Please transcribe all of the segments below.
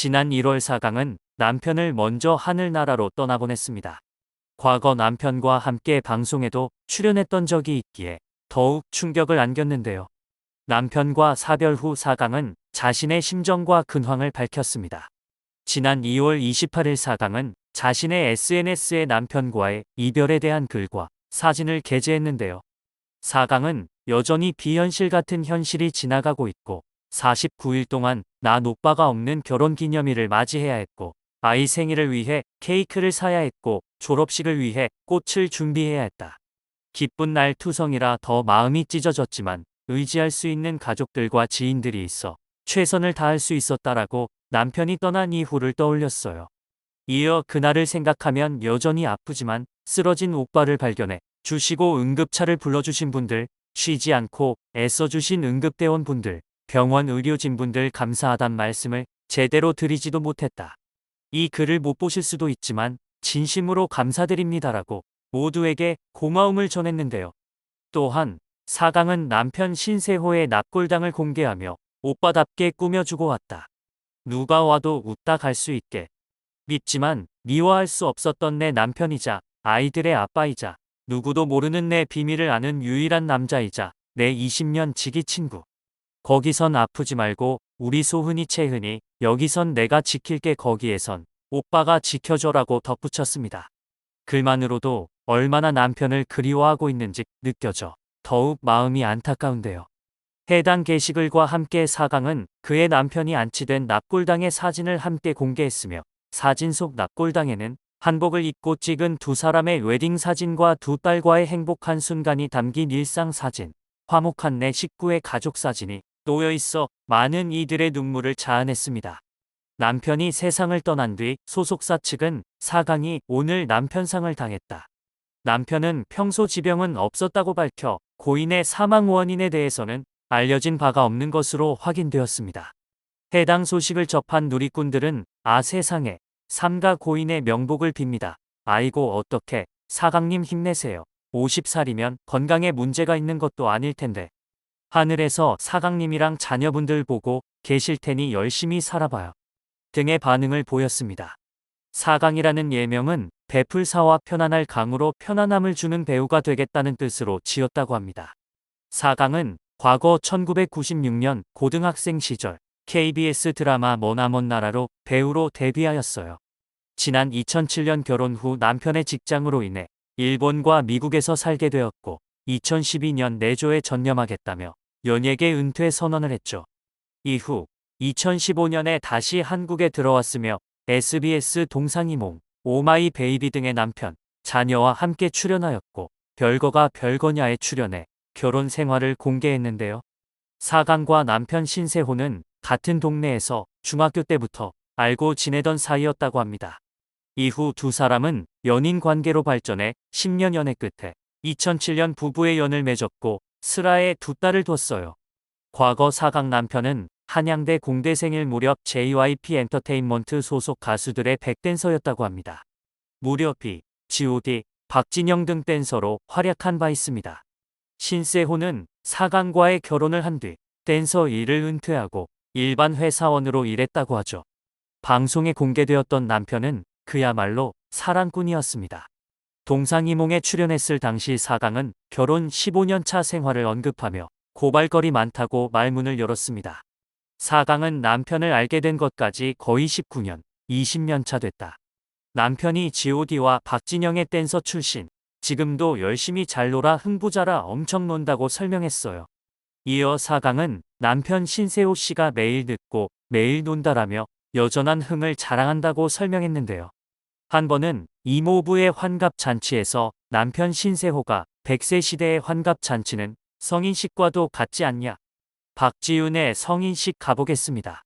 지난 1월 사강은 남편을 먼저 하늘나라로 떠나보냈습니다. 과거 남편과 함께 방송에도 출연했던 적이 있기에 더욱 충격을 안겼는데요. 남편과 사별 후 사강은 자신의 심정과 근황을 밝혔습니다. 지난 2월 28일 사강은 자신의 SNS에 남편과의 이별에 대한 글과 사진을 게재했는데요. 사강은 여전히 비현실 같은 현실이 지나가고 있고 49일 동안 난 오빠가 없는 결혼기념일을 맞이해야 했고 아이 생일을 위해 케이크를 사야 했고 졸업식을 위해 꽃을 준비해야 했다. 기쁜 날 투성이라 더 마음이 찢어졌지만 의지할 수 있는 가족들과 지인들이 있어 최선을 다할 수 있었다라고 남편이 떠난 이후를 떠올렸어요. 이어 그날을 생각하면 여전히 아프지만 쓰러진 오빠를 발견해 주시고 응급차를 불러주신 분들, 쉬지 않고 애써주신 응급대원분들, 병원 의료진분들 감사하단 말씀을 제대로 드리지도 못했다. 이 글을 못 보실 수도 있지만 진심으로 감사드립니다라고 모두에게 고마움을 전했는데요. 또한 사강은 남편 신세호의 납골당을 공개하며 오빠답게 꾸며주고 왔다. 누가 와도 웃다 갈 수 있게. 밉지만 미워할 수 없었던 내 남편이자 아이들의 아빠이자 누구도 모르는 내 비밀을 아는 유일한 남자이자 내 20년 지기 친구. 거기선 아프지 말고 우리 소은이 채은이 여기선 내가 지킬게 거기에선 오빠가 지켜줘라고 덧붙였습니다. 글만으로도 얼마나 남편을 그리워하고 있는지 느껴져 더욱 마음이 안타까운데요. 해당 게시글과 함께 사강은 그의 남편이 안치된 납골당의 사진을 함께 공개했으며 사진 속 납골당에는 한복을 입고 찍은 두 사람의 웨딩 사진과 두 딸과의 행복한 순간이 담긴 일상 사진, 화목한 내 식구의 가족 사진이 놓여 있어 많은 이들의 눈물을 자아냈습니다. 남편이 세상을 떠난 뒤 소속사 측은 사강이 오늘 남편상을 당했다. 남편은 평소 지병은 없었다고 밝혀 고인의 사망 원인에 대해서는 알려진 바가 없는 것으로 확인되었습니다. 해당 소식을 접한 누리꾼들은 아 세상에 삼가 고인의 명복을 빕니다. 아이고 어떡해 사강님 힘내세요. 50살이면 건강에 문제가 있는 것도 아닐 텐데. 하늘에서 사강님이랑 자녀분들 보고 계실 테니 열심히 살아봐요. 등의 반응을 보였습니다. 사강이라는 예명은 베풀사와 편안할 강으로 편안함을 주는 배우가 되겠다는 뜻으로 지었다고 합니다. 사강은 과거 1996년 고등학생 시절 KBS 드라마 머나먼 나라로 배우로 데뷔하였어요. 지난 2007년 결혼 후 남편의 직장으로 인해 일본과 미국에서 살게 되었고 2012년 내조에 전념하겠다며 연예계 은퇴 선언을 했죠. 이후 2015년에 다시 한국에 들어왔으며 SBS 동상이몽, 오마이 베이비 등의 남편, 자녀와 함께 출연하였고 별거가 별거냐에 출연해 결혼 생활을 공개했는데요. 사강과 남편 신세호는 같은 동네에서 중학교 때부터 알고 지내던 사이였다고 합니다. 이후 두 사람은 연인 관계로 발전해 10년 연애 끝에 2007년 부부의 연을 맺었고 슬하에 두 딸을 뒀어요. 과거 사강 남편은 한양대 공대생일 무렵 JYP 엔터테인먼트 소속 가수들의 백댄서였다고 합니다. 무려 B, G.O.D, 박진영 등 댄서로 활약한 바 있습니다. 신세호는 사강과의 결혼을 한 뒤 댄서 일을 은퇴하고 일반 회사원으로 일했다고 하죠. 방송에 공개되었던 남편은 그야말로 사랑꾼이었습니다. 동상이몽에 출연했을 당시 사강은 결혼 15년 차 생활을 언급하며 고발거리 많다고 말문을 열었습니다. 사강은 남편을 알게 된 것까지 거의 19년, 20년 차 됐다. 남편이 G.O.D와 박진영의 댄서 출신, 지금도 열심히 잘 놀아 흥부자라 엄청 논다고 설명했어요. 이어 사강은 남편 신세호 씨가 매일 듣고 매일 논다라며 여전한 흥을 자랑한다고 설명했는데요. 한 번은 이모부의 환갑잔치에서 남편 신세호가 100세 시대의 환갑잔치는 성인식과도 같지 않냐. 박지윤의 성인식 가보겠습니다.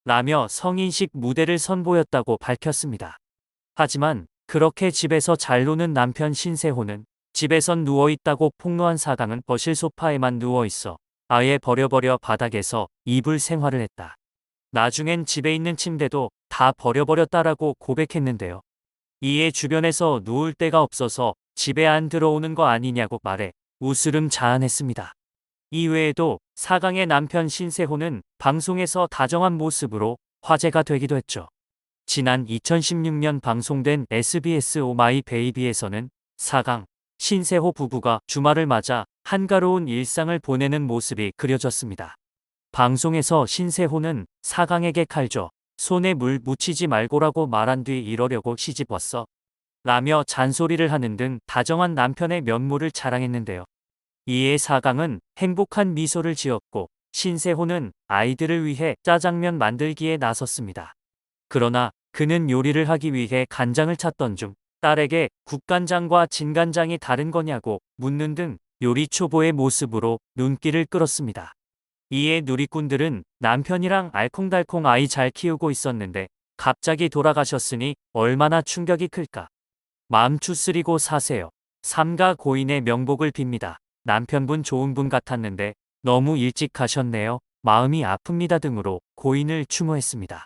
라며 성인식 무대를 선보였다고 밝혔습니다. 하지만 그렇게 집에서 잘 노는 남편 신세호는 집에선 누워있다고 폭로한 사강은 거실 소파에만 누워있어 아예 버려버려 바닥에서 이불 생활을 했다. 나중엔 집에 있는 침대도 다 버려버렸다라고 고백했는데요. 이에 주변에서 누울 데가 없어서 집에 안 들어오는 거 아니냐고 말해 웃으름 자아냈습니다. 이외에도 사강의 남편 신세호는 방송에서 다정한 모습으로 화제가 되기도 했죠. 지난 2016년 방송된 SBS 오마이 베이비에서는 4강 신세호 부부가 주말을 맞아 한가로운 일상을 보내는 모습이 그려졌습니다. 방송에서 신세호는 4강에게 칼 줘, 손에 물 묻히지 말고라고 말한 뒤 이러려고 시집왔어 라며 잔소리를 하는 등 다정한 남편의 면모를 자랑했는데요. 이에 4강은 행복한 미소를 지었고 신세호는 아이들을 위해 짜장면 만들기에 나섰습니다. 그러나 그는 요리를 하기 위해 간장을 찾던 중 딸에게 국간장과 진간장이 다른 거냐고 묻는 등 요리 초보의 모습으로 눈길을 끌었습니다. 이에 누리꾼들은 남편이랑 알콩달콩 아이 잘 키우고 있었는데 갑자기 돌아가셨으니 얼마나 충격이 클까. 마음 추스리고 사세요. 삼가 고인의 명복을 빕니다. 남편분 좋은 분 같았는데 너무 일찍 가셨네요. 마음이 아픕니다 등으로 고인을 추모했습니다.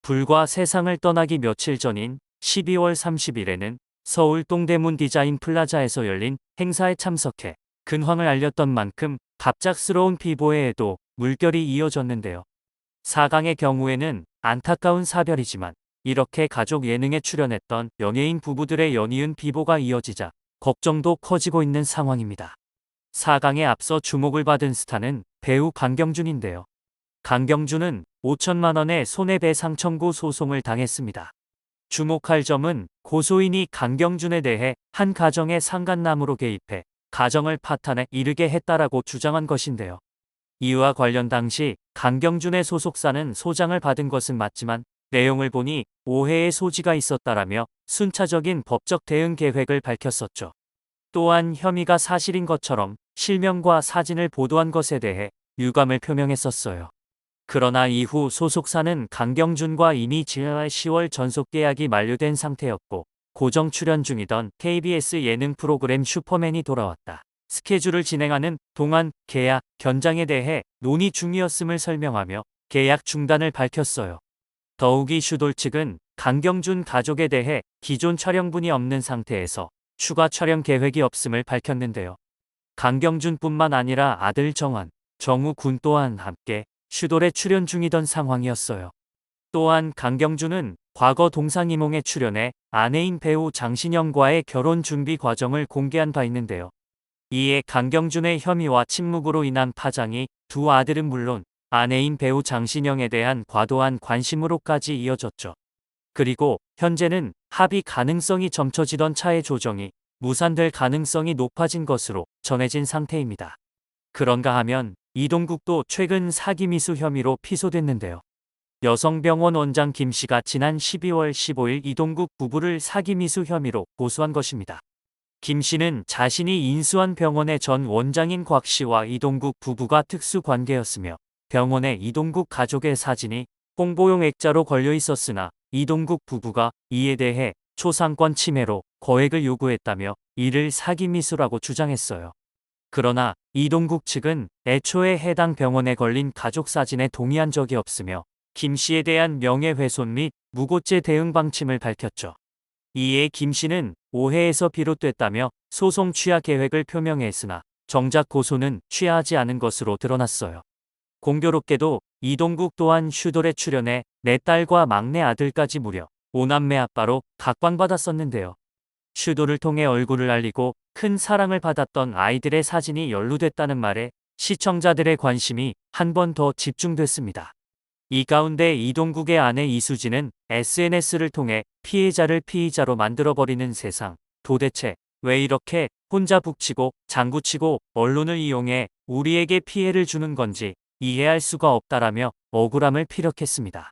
불과 세상을 떠나기 며칠 전인 12월 30일에는 서울 동대문 디자인 플라자에서 열린 행사에 참석해 근황을 알렸던 만큼 갑작스러운 비보에에도 물결이 이어졌는데요. 4강의 경우에는 안타까운 사별이지만 이렇게 가족 예능에 출연했던 연예인 부부들의 연이은 비보가 이어지자 걱정도 커지고 있는 상황입니다. 4강에 앞서 주목을 받은 스타는 배우 강경준인데요. 강경준은 5천만 원의 손해배상 청구 소송을 당했습니다. 주목할 점은 고소인이 강경준에 대해 한 가정의 상간남으로 개입해 가정을 파탄에 이르게 했다라고 주장한 것인데요. 이와 관련 당시 강경준의 소속사는 소장을 받은 것은 맞지만 내용을 보니 오해의 소지가 있었다라며 순차적인 법적 대응 계획을 밝혔었죠. 또한 혐의가 사실인 것처럼 실명과 사진을 보도한 것에 대해 유감을 표명했었어요. 그러나 이후 소속사는 강경준과 이미 지난 10월 전속 계약이 만료된 상태였고 고정 출연 중이던 KBS 예능 프로그램 슈퍼맨이 돌아왔다 스케줄을 진행하는 동안 계약 연장에 대해 논의 중이었음을 설명하며 계약 중단을 밝혔어요. 더욱이 슈돌 측은 강경준 가족에 대해 기존 촬영분이 없는 상태에서 추가 촬영 계획이 없음을 밝혔는데요. 강경준뿐만 아니라 아들 정환, 정우 군 또한 함께 슈돌에 출연 중이던 상황이었어요. 또한 강경준은 과거 동상이몽에 출연해 아내인 배우 장신영과의 결혼 준비 과정을 공개한 바 있는데요. 이에 강경준의 혐의와 침묵으로 인한 파장이 두 아들은 물론 아내인 배우 장신영에 대한 과도한 관심으로까지 이어졌죠. 그리고 현재는 합의 가능성이 점쳐지던 차의 조정이 무산될 가능성이 높아진 것으로 전해진 상태입니다. 그런가 하면 이동국도 최근 사기미수 혐의로 피소됐는데요. 여성병원 원장 김 씨가 지난 12월 15일 이동국 부부를 사기미수 혐의로 고소한 것입니다. 김 씨는 자신이 인수한 병원의 전 원장인 곽 씨와 이동국 부부가 특수관계였으며 병원에 이동국 가족의 사진이 홍보용 액자로 걸려 있었으나 이동국 부부가 이에 대해 초상권 침해로 거액을 요구했다며 이를 사기미수라고 주장했어요. 그러나 이동국 측은 애초에 해당 병원에 걸린 가족 사진에 동의한 적이 없으며 김 씨에 대한 명예훼손 및 무고죄 대응 방침을 밝혔죠. 이에 김 씨는 오해에서 비롯됐다며 소송 취하 계획을 표명했으나 정작 고소는 취하지 않은 것으로 드러났어요. 공교롭게도 이동국 또한 슈돌에 출연해 내 딸과 막내 아들까지 무려 5남매 아빠로 각광받았었는데요. 슈돌을 통해 얼굴을 알리고 큰 사랑을 받았던 아이들의 사진이 연루됐다는 말에 시청자들의 관심이 한 번 더 집중됐습니다. 이 가운데 이동국의 아내 이수진은 SNS를 통해 피해자를 피의자로 만들어버리는 세상. 도대체 왜 이렇게 혼자 북치고 장구치고 언론을 이용해 우리에게 피해를 주는 건지 이해할 수가 없다라며 억울함을 피력했습니다.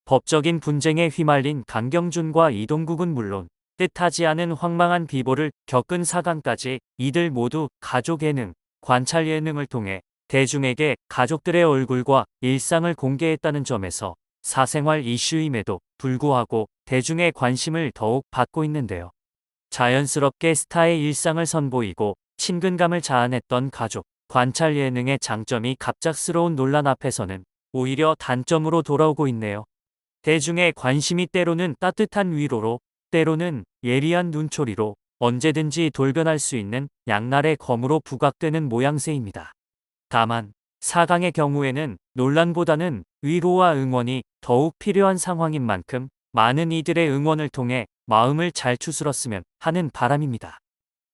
법적인 분쟁에 휘말린 강경준과 이동국은 물론 뜻하지 않은 황망한 비보를 겪은 4강까지 이들 모두 가족 예능, 관찰 예능을 통해 대중에게 가족들의 얼굴과 일상을 공개했다는 점에서 사생활 이슈임에도 불구하고 대중의 관심을 더욱 받고 있는데요. 자연스럽게 스타의 일상을 선보이고 친근감을 자아냈던 가족, 관찰 예능의 장점이 갑작스러운 논란 앞에서는 오히려 단점으로 돌아오고 있네요. 대중의 관심이 때로는 따뜻한 위로로, 때로는 예리한 눈초리로 언제든지 돌변할 수 있는 양날의 검으로 부각되는 모양새입니다. 다만 4강의 경우에는 논란보다는 위로와 응원이 더욱 필요한 상황인 만큼 많은 이들의 응원을 통해 마음을 잘 추스렀으면 하는 바람입니다.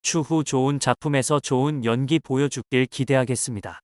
추후 좋은 작품에서 좋은 연기 보여주길 기대하겠습니다.